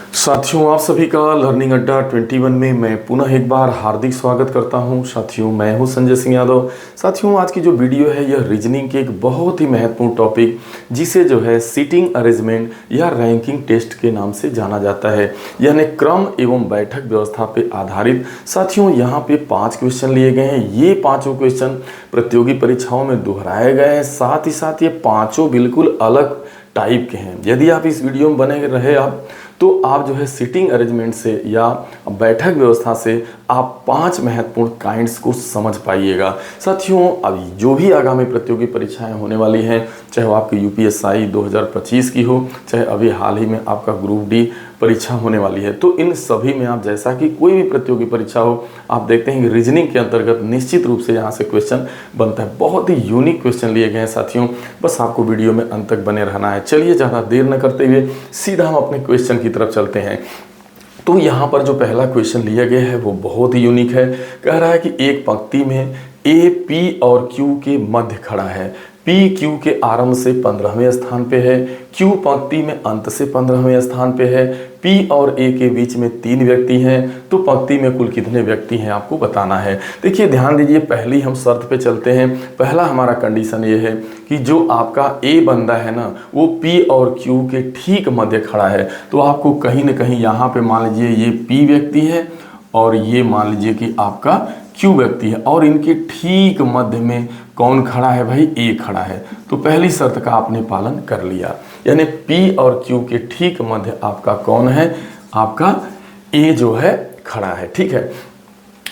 साथियों, आप सभी का लर्निंग अड्डा 21 में मैं पुनः एक बार हार्दिक स्वागत करता हूं। साथियों, मैं हूं संजय सिंह यादव। साथियों, आज की जो वीडियो है यह रीजनिंग के एक बहुत ही महत्वपूर्ण टॉपिक जिसे जो है सीटिंग अरेंजमेंट या रैंकिंग टेस्ट के नाम से जाना जाता है, यानी क्रम एवं बैठक व्यवस्था पे आधारित। साथियों, यहाँ पे 5 क्वेश्चन लिए गए हैं। ये पाँचों क्वेश्चन प्रतियोगी परीक्षाओं में दोहराए गए हैं। साथ ही साथ ये पाँचों बिल्कुल अलग टाइप के हैं। यदि आप इस वीडियो में बने रहे तो आप जो है सीटिंग अरेंजमेंट से या बैठक व्यवस्था से आप 5 महत्वपूर्ण काइंड्स को समझ पाइएगा। साथियों, अब जो भी आगामी प्रतियोगी परीक्षाएं होने वाली हैं, चाहे वो आपकी यूपीएससी 2025 की हो, चाहे अभी हाल ही में आपका ग्रुप डी परीक्षा होने वाली है, तो इन सभी में आप जैसा कि कोई भी प्रतियोगी परीक्षा हो, आप देखते हैं कि रीजनिंग के अंतर्गत निश्चित रूप से यहाँ से क्वेश्चन बनता है। बहुत ही यूनिक क्वेश्चन लिए गए हैं साथियों, बस आपको वीडियो में अंत तक बने रहना है। चलिए ज़्यादा देर न करते हुए सीधा हम अपने क्वेश्चन की तरफ चलते हैं। तो यहाँ पर जो पहला क्वेश्चन लिया गया है वो बहुत ही यूनिक है। कह रहा है कि एक पंक्ति में ए, पी और क्यू के मध्य खड़ा है। पी क्यू के आरंभ से 15वें स्थान पे है, क्यू पंक्ति में अंत से 15वें स्थान पे है, पी और ए के बीच में 3 व्यक्ति हैं, तो पंक्ति में कुल कितने व्यक्ति हैं आपको बताना है। देखिए, ध्यान दीजिए, पहली हम शर्त पे चलते हैं। पहला हमारा कंडीशन ये है कि जो आपका ए बंदा है ना, वो पी और क्यू के ठीक मध्य खड़ा है। तो आपको कहीं ना कहीं यहाँ पे मान लीजिए ये पी व्यक्ति है और ये मान लीजिए कि आपका क्यू व्यक्ति है, और इनके ठीक मध्य में कौन खड़ा है भाई? ए खड़ा है। तो पहली शर्त का आपने पालन कर लिया, यानी पी और क्यू के ठीक मध्य आपका कौन है? आपका ए जो है खड़ा है। ठीक है,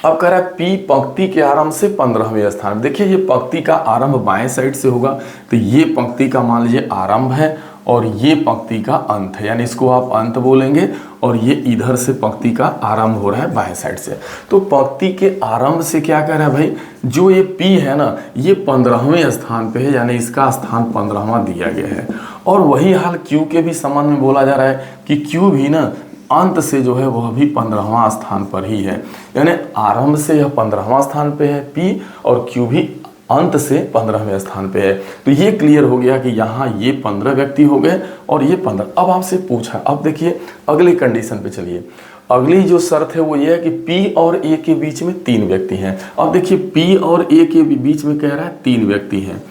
अब कह रहा है पी पंक्ति के आरंभ से 15वें स्थान। देखिए, ये पंक्ति का आरंभ बाएं साइड से होगा, तो ये पंक्ति का मान लीजिए आरंभ है और ये पंक्ति का अंत है, यानी इसको आप अंत बोलेंगे, और ये इधर से पंक्ति का आरंभ हो रहा है बाएं साइड से। तो पंक्ति के आरंभ से क्या कह रहा है भाई? जो ये पी है ना, ये 15वें स्थान पे है, यानी इसका स्थान 15वां दिया गया है। और वही हाल क्यू के भी संबंध में बोला जा रहा है कि क्यू भी ना अंत से जो है वह भी 15वां स्थान पर ही है, यानी आरंभ से यह 15वां स्थान पे है पी, और क्यू भी अंत से 15वें स्थान पे है। तो ये क्लियर हो गया कि यहाँ ये 15 व्यक्ति हो गए और ये 15। अब आपसे पूछा, अब देखिए अगली कंडीशन पे चलिए। अगली जो शर्त है वो ये है कि P और A के बीच में 3 व्यक्ति हैं। अब देखिए P और A के बीच में कह रहा है 3 व्यक्ति हैं।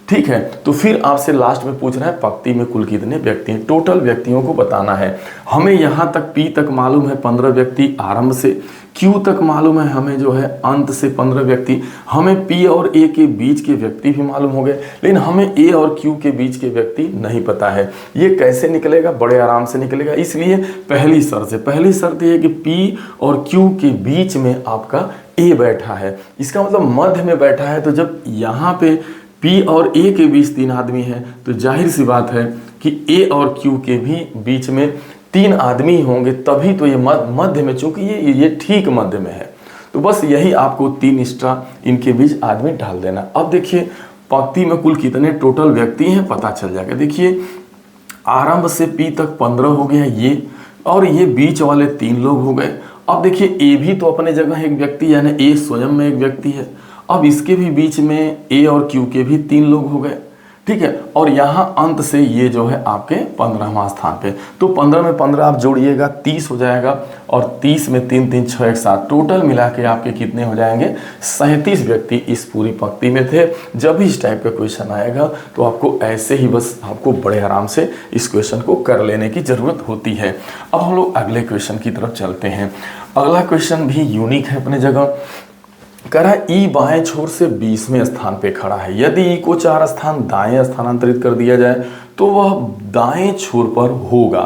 ठीक है, तो फिर आपसे लास्ट में पूछ रहा है पंक्ति में कुल कितने व्यक्ति हैं? टोटल व्यक्तियों को बताना है। हमें यहाँ तक P तक मालूम है 15 व्यक्ति आरंभ से, Q तक मालूम है हमें जो है अंत से 15 व्यक्ति, हमें P और A के बीच के व्यक्ति भी मालूम हो गए, लेकिन हमें A और Q के बीच के व्यक्ति नहीं पता है। ये कैसे निकलेगा? बड़े आराम से निकलेगा। इसलिए पहली शर्त ये है कि P और Q के बीच में आपका A बैठा है, इसका मतलब मध्य में बैठा है। तो जब यहाँ पे P और A के बीच 3 आदमी हैं, तो जाहिर सी बात है कि A और Q के भी बीच में 3 आदमी होंगे, तभी तो ये मध्य में, चूंकि ये ठीक मध्य में है, तो बस यही आपको 3 एक्स्ट्रा इनके बीच आदमी डाल देना। अब देखिए पंक्ति में कुल कितने टोटल व्यक्ति हैं पता चल जाएगा। देखिए, आरंभ से P तक 15 हो गया ये, और ये बीच वाले 3 लोग हो गए। अब देखिए A भी तो अपने जगह एक व्यक्ति, यानी A स्वयं में एक व्यक्ति है। अब इसके भी बीच में A और Q के भी 3 लोग हो गए। ठीक है, और यहाँ अंत से ये जो है आपके 15वां स्थान पे। तो 15 में 15 आप जोड़िएगा 30 हो जाएगा, और 30 में 3 3 6 1 7, टोटल मिला के आपके कितने हो जाएंगे? 37 व्यक्ति इस पूरी पंक्ति में थे। जब भी इस टाइप का क्वेश्चन आएगा तो आपको ऐसे ही बस आपको बड़े आराम से इस क्वेश्चन को कर लेने की ज़रूरत होती है। अब हम लोग अगले क्वेश्चन की तरफ चलते हैं। अगला क्वेश्चन भी यूनिक है अपने जगह। कह रहा है ई बाएं छोर से 20वें स्थान पे खड़ा है। यदि ई को 4 स्थान दाएं स्थानांतरित कर दिया जाए तो वह दाएं छोर पर होगा।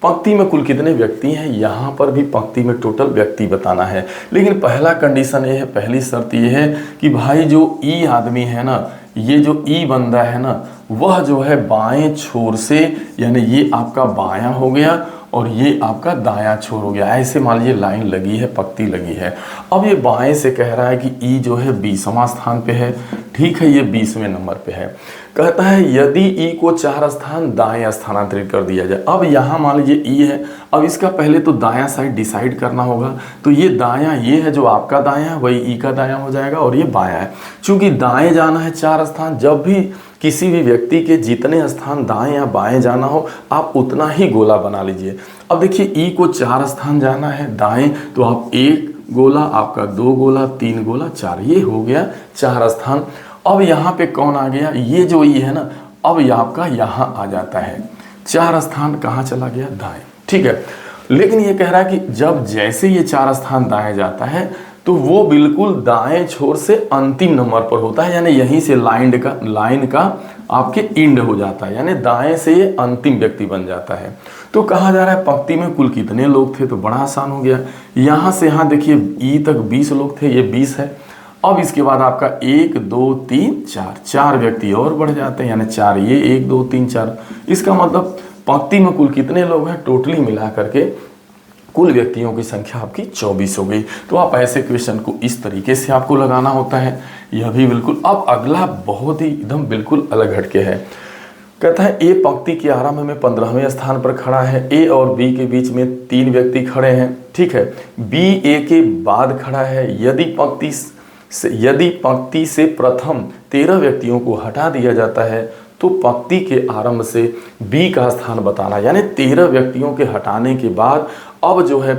पंक्ति में कुल कितने व्यक्ति हैं? यहाँ पर भी पंक्ति में टोटल व्यक्ति बताना है, लेकिन पहला कंडीशन ये है, पहली शर्त ये है कि भाई जो ई आदमी है ना, ये जो ई बंदा है ना, वह जो है बाएं छोर से, यानी ये आपका बायां हो गया और ये आपका दायां छोर हो गया। ऐसे मान लीजिए लाइन लगी है, पंक्ति लगी है। अब ये बाएं से कह रहा है कि ई जो है 20वां स्थान पे है। ठीक है, ये 20वें नंबर पे है। कहता है यदि ई को 4 स्थान दाएं स्थानांतरित कर दिया जाए। अब यहाँ मान लीजिए ई है, अब इसका पहले तो दायां साइड डिसाइड करना होगा। तो ये दायां, ये है जो आपका दायां है, वही ई का दायां हो जाएगा, और ये बायां है। चूंकि दाएं जाना है 4 स्थान, जब भी किसी भी व्यक्ति के जितने स्थान दाएं या बाएं जाना हो आप उतना ही गोला बना लीजिए। अब देखिए ई को 4 स्थान जाना है दाएं, तो आप 1 गोला, आपका 2 गोला, 3 गोला, 4, ये हो गया 4 स्थान। अब यहाँ पे कौन आ गया, ये जो ई है ना, अब ये आपका यहाँ आ जाता है। 4 स्थान कहाँ चला गया, दाएं, ठीक है। लेकिन ये कह रहा है कि जब जैसे ये 4 स्थान दाएं जाता है तो वो बिल्कुल दाएं छोर से अंतिम नंबर पर होता है, यानी यहीं से लाइन का आपके इंड हो जाता है, यानी दाएं से ये अंतिम व्यक्ति बन जाता है। तो कहा जा रहा है पंक्ति में कुल कितने लोग थे, तो बड़ा आसान हो गया। यहाँ से यहाँ देखिए ई तक 20 लोग थे, ये 20 है। अब इसके बाद आपका 1 2 3 4 व्यक्ति और बढ़ जाते हैं, यानी 4 ये 1 2 3 4। इसका मतलब पंक्ति में कुल कितने लोग हैं, टोटली मिला करके कुल व्यक्तियों की संख्या आपकी 24 हो गई। तो आप ऐसे क्वेश्चन को इस तरीके से आपको लगाना होता है, यह भी बिल्कुल। अब अगला बहुत ही एकदम बिल्कुल अलग हटके है। कहता है ए पंक्ति के आरंभ में 15वें स्थान पर खड़ा है, ए और बी के बीच में 3 व्यक्ति खड़े हैं, ठीक है। बी ए के बाद खड़ा है। यदि पंक्ति से प्रथम 13 व्यक्तियों को हटा दिया जाता है तो पंक्ति के आरंभ से बी का स्थान बताना, यानी 13 व्यक्तियों के हटाने के बाद अब जो है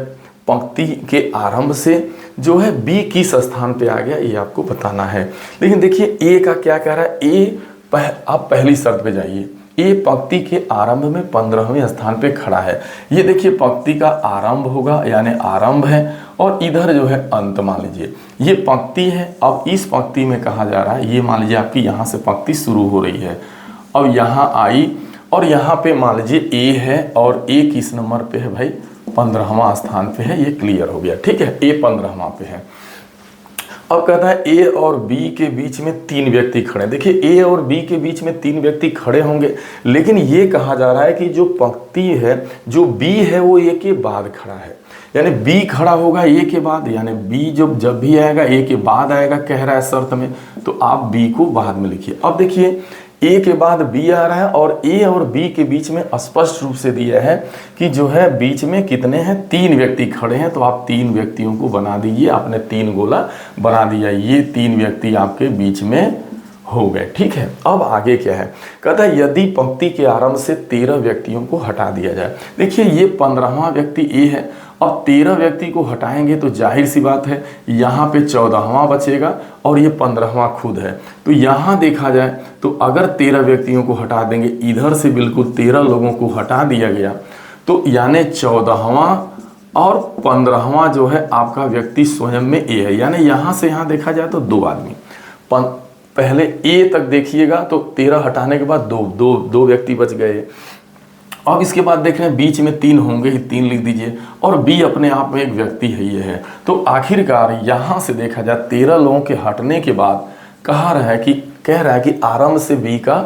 पंक्ति के आरंभ से जो है बी किस स्थान पे आ गया, ये आपको बताना है। लेकिन देखिए ए का क्या कह रहा है, आप पहली शर्त पे जाइए। ए पंक्ति के आरंभ में 15वें स्थान पे खड़ा है। ये देखिए पंक्ति का आरंभ होगा, यानी आरंभ है, और इधर जो है अंत मान लीजिए ये पंक्ति है। अब इस पंक्ति में कहा जा रहा है, ये मान लीजिए आपकी यहाँ से पंक्ति शुरू हो रही है, अब यहाँ आई और यहाँ पे मान लीजिए ए है, और ए किस नंबर पे है भाई, 15वां स्थान पे है। ये क्लियर हो गया, ठीक है, ए 15वां पे है। अब कहता है ए और बी के बीच में 3 व्यक्ति खड़े। देखिए ए और बी के बीच में 3 व्यक्ति खड़े होंगे, लेकिन ये कहा जा रहा है कि जो पंक्ति है, जो बी है वो ए के बाद खड़ा है, यानी बी खड़ा होगा ए के बाद, यानी बी जब भी आएगा ए के बाद आएगा, कह रहा है शर्त में, तो आप बी को बाद में लिखिए। अब देखिए ए के बाद बी आ रहा है, और ए और बी के बीच में स्पष्ट रूप से दिया है कि जो है बीच में कितने हैं, 3 व्यक्ति खड़े हैं। तो आप 3 व्यक्तियों को बना दीजिए, आपने 3 गोला बना दिया, ये 3 व्यक्ति आपके बीच में हो गए, ठीक है। अब आगे क्या है, कहता है यदि पंक्ति के आरंभ से 13 व्यक्तियों को हटा दिया जाए। देखिए ये 15वां व्यक्ति ए है, अब 13 व्यक्ति को हटाएंगे तो जाहिर सी बात है यहाँ पे 14वां बचेगा, और ये 15वां खुद है। तो यहाँ देखा जाए तो अगर 13 व्यक्तियों को हटा देंगे, इधर से बिल्कुल 13 लोगों को हटा दिया गया, तो यानी 14वां और 15वां जो है आपका व्यक्ति स्वयं में ए है, यानी यहाँ से यहाँ देखा जाए तो 2 आदमी। पहले ए तक देखिएगा तो 13 हटाने के बाद दो व्यक्ति बच गए। अब इसके बाद देख रहे हैं बीच में 3 होंगे ही, 3 लिख दीजिए, और बी अपने आप में एक व्यक्ति है, ये है। तो आखिरकार यहाँ से देखा जाए 13 लोगों के हटने के बाद कह रहा है कि आरंभ से बी का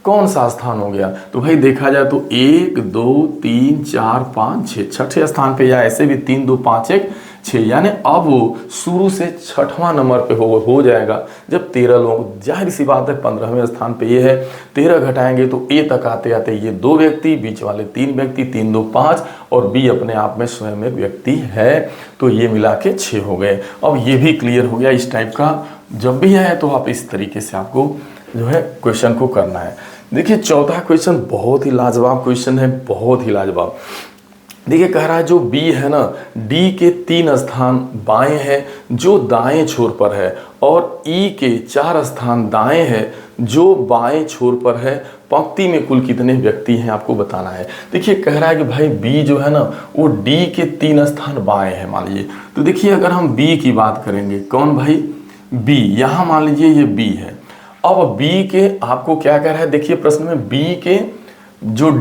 कौन सा स्थान हो गया। तो भाई देखा जाए तो 1 2 3 4 5 6 छठे स्थान पे, या ऐसे भी 3 2 5 1 6, यानी अब वो शुरू से 6वां नंबर पे हो जाएगा जब 13 लोग। जाहिर सी बात है 15वें स्थान पे ये है, 13 घटाएंगे तो ए तक आते आते ये 2 व्यक्ति, बीच वाले 3 व्यक्ति, 3 2 5, और बी अपने आप में स्वयं एक व्यक्ति है, तो ये मिला के 6 हो गए। अब ये भी क्लियर हो गया। इस टाइप का जब भी आए तो आप इस तरीके से आपको जो है क्वेश्चन को करना है। देखिए चौथा क्वेश्चन बहुत ही लाजवाब क्वेश्चन है, बहुत ही लाजवाब। देखिए कह रहा है जो बी है ना, डी के 3 स्थान बाएं हैं जो दाएं छोर पर है, और ई के 4 स्थान दाएं हैं जो बाएं छोर पर है। पंक्ति में कुल कितने व्यक्ति हैं आपको बताना है। देखिए कह रहा है कि भाई बी जो है ना वो डी के 3 स्थान बाएं हैं मान लीजिए। तो देखिए अगर हम बी की बात करेंगे, कौन भाई, बी, यहाँ मान लीजिए ये बी है। अब बी के आपको क्या कह रहा है, देखिए प्रश्न में बी के जो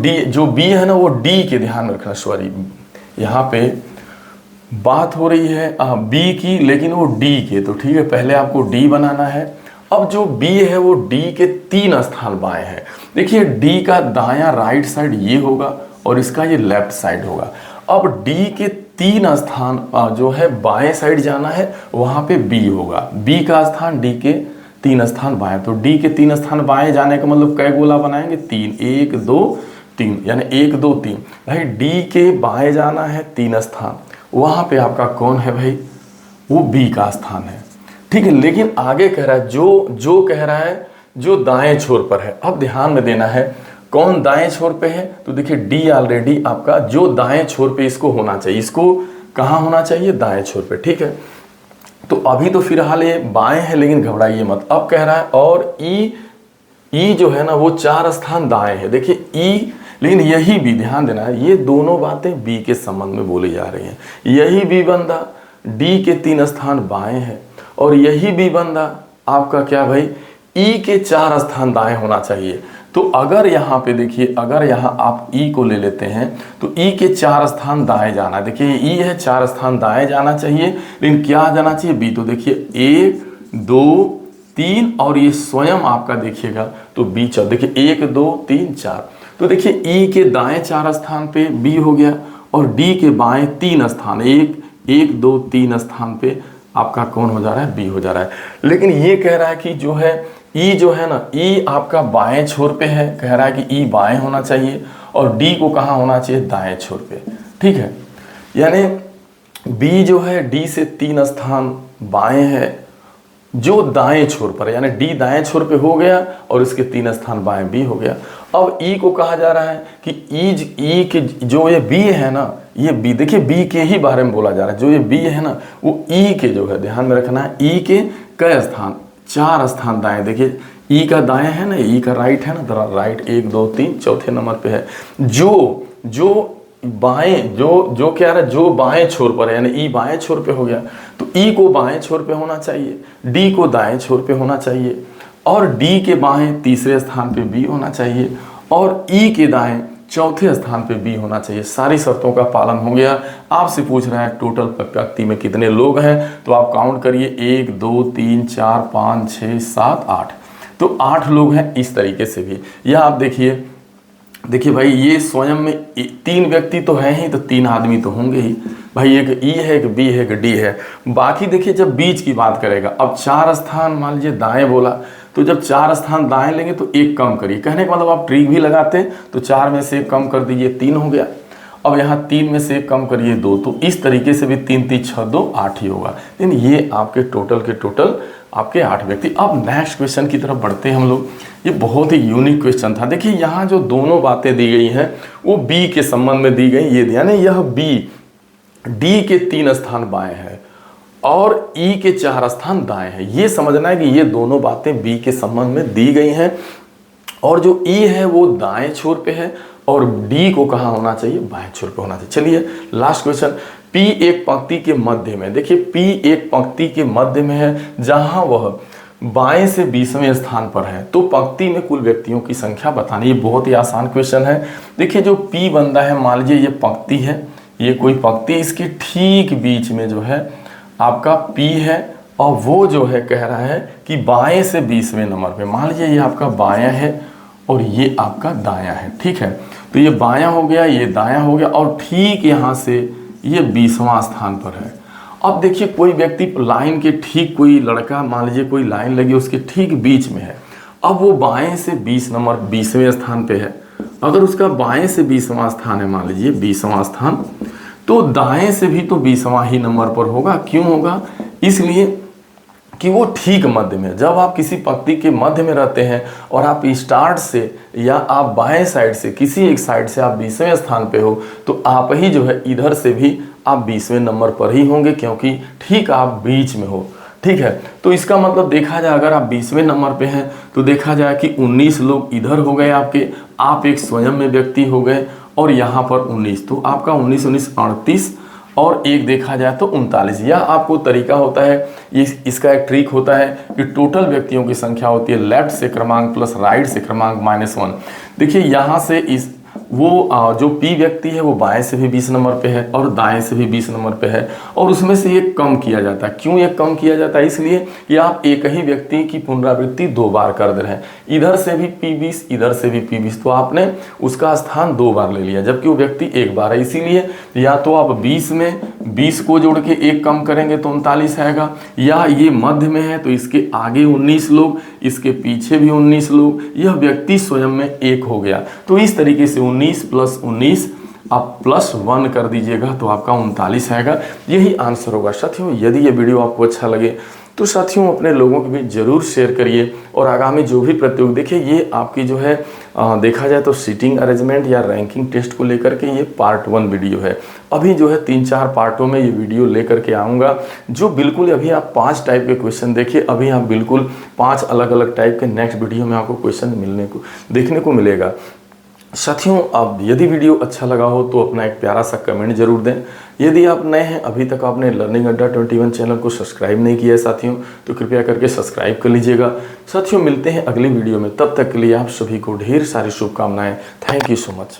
बी है ना वो डी के, ध्यान रखना, सॉरी यहाँ पे बात हो रही है बी की, लेकिन वो डी के, तो ठीक है पहले आपको डी बनाना है। अब जो बी है वो डी के 3 स्थान बाएं है। देखिए डी का दायां राइट साइड ये होगा और इसका ये लेफ्ट साइड होगा। अब डी के 3 स्थान जो है बाएं साइड जाना है, वहां पे बी होगा, बी का स्थान डी के 3 स्थान बाएं। तो डी के 3 स्थान बाएं जाने का मतलब कै गोला बनाएंगे, 3, 1 2 3, यानी 1 2 3। भाई डी के बाएं जाना है 3 स्थान, वहां पे आपका कौन है भाई, वो बी का स्थान है, ठीक है। लेकिन आगे कह रहा है जो कह रहा है जो दाएं छोर पर है। अब ध्यान में देना है कौन दाएं छोर पे है, तो देखिए डी ऑलरेडी आपका जो दाएं छोर पे इसको होना चाहिए, इसको कहाँ होना चाहिए, दाएं छोर पे, ठीक है। तो अभी तो फिलहाल ये बाएं है, लेकिन घबराइए मत। अब कह रहा है और ई जो है ना वो 4 स्थान दाएं है। देखिए ई, लेकिन यही भी ध्यान देना है, ये दोनों बातें बी के संबंध में बोली जा रही हैं। यही बी बंदा डी के 3 स्थान बाएं है, और यही बी बंदा आपका क्या भाई, ई के 4 स्थान दाएं होना चाहिए। तो अगर यहाँ पे देखिए, अगर यहाँ आप ई को ले लेते हैं तो ई के 4 स्थान दाएं जाना, देखिए ई है 4 स्थान दाएं जाना चाहिए, लेकिन क्या जाना चाहिए, बी। तो देखिए 1 2 3 और ये स्वयं आपका देखिएगा तो बी 4, देखिए 1 2 3 4। तो देखिए ई के दाएं 4 स्थान पे बी हो गया, और डी के बाएं 3 स्थान, 1 2 3 स्थान पे आपका कौन हो जा रहा है, बी हो जा रहा है। लेकिन ये कह रहा है कि जो है ई जो है ना, ई आपका बाएं छोर पे है, कह रहा है कि ई बाएं होना चाहिए, और डी को कहाँ होना चाहिए, दाएं छोर पे, ठीक है। यानी बी जो है डी से 3 स्थान बाएं है, जो दाएं छोर पर है, यानी डी दाएं छोर पे हो गया और इसके 3 स्थान बाएं बी हो गया। अब ई को कहा जा रहा है कि ई के जो ये बी है ना, ये बी, देखिए बी के ही बारे में बोला जा रहा है, जो ये बी है ना वो ई के जो है, ध्यान में रखना है, ई के कई स्थान, 4 स्थान दाएं। देखिए ई का दाएं है ना, ई का राइट है ना, राइट 1 2 3 चौथे नंबर पे है। जो बाएं जो क्या है, जो बाएं छोर पर है, यानी ई बाएं छोर पे हो गया, तो ई को बाएं छोर पे होना चाहिए, डी को दाएं छोर पे होना चाहिए, और डी के बाएं तीसरे स्थान पे बी होना चाहिए, और ई के दाएं चौथे स्थान पे बी होना चाहिए। सारी शर्तों का पालन हो गया। आपसे पूछ रहा है टोटल व्यक्ति में कितने लोग हैं, तो आप काउंट करिए 1 2 3 4 5 6 7 8, तो 8 लोग हैं। इस तरीके से भी यह आप देखिए भाई, ये स्वयं में 3 व्यक्ति तो हैं ही, तो 3 आदमी तो होंगे ही भाई, एक ई है, एक बी है, एक डी है। बाकी देखिए जब बीच की बात करेगा, अब 4 स्थान मान लीजिए दाएं बोला, तो जब 4 स्थान दाएं लेंगे तो 1 कम करिए, कहने का मतलब आप ट्रिक भी लगाते हैं, तो 4 में से 1 कम कर दीजिए, 3 हो गया। अब यहाँ 3 में से 1 कम करिए, 2, तो इस तरीके से भी 3 3 6 2 8 ही होगा। लेकिन ये आपके टोटल आपके 8 व्यक्ति। अब नेक्स्ट क्वेश्चन की तरफ बढ़ते हैं हम लोग। ये बहुत ही यूनिक क्वेश्चन था। देखिए यहाँ जो दोनों बातें दी गई हैं वो बी के संबंध में दी गई, ये ध्यान है, यह बी डी के 3 स्थान बाएं है और ई के 4 स्थान दाएं हैं। ये समझना है कि ये दोनों बातें बी के संबंध में दी गई हैं, और जो ई है वो दाएं छोर पे है, और डी को कहाँ होना चाहिए, बाएं छोर पे होना चाहिए। चलिए लास्ट क्वेश्चन, पी एक पंक्ति के मध्य में, देखिए पी एक पंक्ति के मध्य में है, जहां वह बाएं से 20वें स्थान पर है, तो पंक्ति में कुल व्यक्तियों की संख्या बतानी। ये बहुत ही आसान क्वेश्चन है। देखिए जो पी बंदा है, मान लीजिए ये पंक्ति है, ये कोई पंक्ति, इसके ठीक बीच में जो है आपका पी है, और वो जो है कह रहा है कि बाएं से 20वें नंबर पे, मान लीजिए ये आपका बायां है और ये आपका दायां है, ठीक है। तो ये बायां हो गया, ये दायां हो गया, और ठीक यहाँ से ये 20वां स्थान पर है। अब देखिए कोई व्यक्ति लाइन के ठीक, कोई लड़का मान लीजिए कोई लाइन लगी उसके ठीक बीच में है, अब वो बाएं से 20 नंबर 20वें स्थान पे है। अगर उसका बाएं से 20वां स्थान है, मान लीजिए 20वां स्थान, तो दाएं से भी तो 20वां ही नंबर पर होगा। क्यों होगा, इसलिए कि वो ठीक मध्य में। जब आप किसी पंक्ति के मध्य में रहते हैं और आप स्टार्ट से या आप बाएं साइड से किसी एक साइड से आप 20वें स्थान पे हो, तो आप ही जो है इधर से भी आप 20वें नंबर पर ही होंगे, क्योंकि ठीक आप बीच में हो, ठीक है। तो इसका मतलब देखा जाए, अगर आप 20वें नंबर पे हैं तो देखा जाए कि 19 लोग इधर हो गए आपके, आप एक स्वयं में व्यक्ति हो गए, और यहाँ पर 19, तो आपका 19 19 38, और एक देखा जाए तो 39। यह आपको तरीका होता है, इसका एक ट्रिक होता है कि टोटल व्यक्तियों की संख्या होती है लेफ्ट से क्रमांक प्लस राइट से क्रमांक -1। देखिए यहाँ से इस वो जो पी व्यक्ति है वो बाएं से भी 20 नंबर पे है और दाएं से भी 20 नंबर पे है, और उसमें से एक कम किया जाता है। क्यों ये कम किया जाता है, इसलिए कि आप एक ही व्यक्ति की पुनरावृत्ति 2 बार कर दे रहे हैं, इधर से भी P20 इधर से भी P20, तो आपने उसका स्थान 2 बार ले लिया, जबकि वो व्यक्ति 1 बार है। इसीलिए या तो आप 20 में 20 को जोड़ के 1 कम करेंगे तो 39 आएगा, या ये मध्य में है तो इसके आगे 19 लोग, इसके पीछे भी 19 लोग, यह व्यक्ति स्वयं में 1 हो गया। तो इस तरीके से 19 + 19 आप +1 कर दीजिएगा तो आपका 39 आएगा। यही आंसर होगा। साथियों यदि ये वीडियो आपको अच्छा लगे तो साथियों अपने लोगों के बीच ज़रूर शेयर करिए। और आगामी जो भी प्रतियोगिता, देखिए ये आपकी जो है देखा जाए तो सीटिंग अरेंजमेंट या रैंकिंग टेस्ट को लेकर के ये पार्ट 1 वीडियो है। अभी जो है 3-4 पार्टों में ये वीडियो लेकर के आऊँगा, जो बिल्कुल अभी आप 5 टाइप के क्वेश्चन देखिए, अभी आप बिल्कुल 5 अलग अलग टाइप के नेक्स्ट वीडियो में आपको क्वेश्चन देखने को मिलेगा। साथियों अब यदि वीडियो अच्छा लगा हो तो अपना एक प्यारा सा कमेंट जरूर दें। यदि आप नए हैं, अभी तक आपने लर्निंग अड्डा 21 चैनल को सब्सक्राइब नहीं किया है साथियों, तो कृपया करके सब्सक्राइब कर लीजिएगा। साथियों मिलते हैं अगली वीडियो में, तब तक के लिए आप सभी को ढेर सारी शुभकामनाएं। Thank you so much.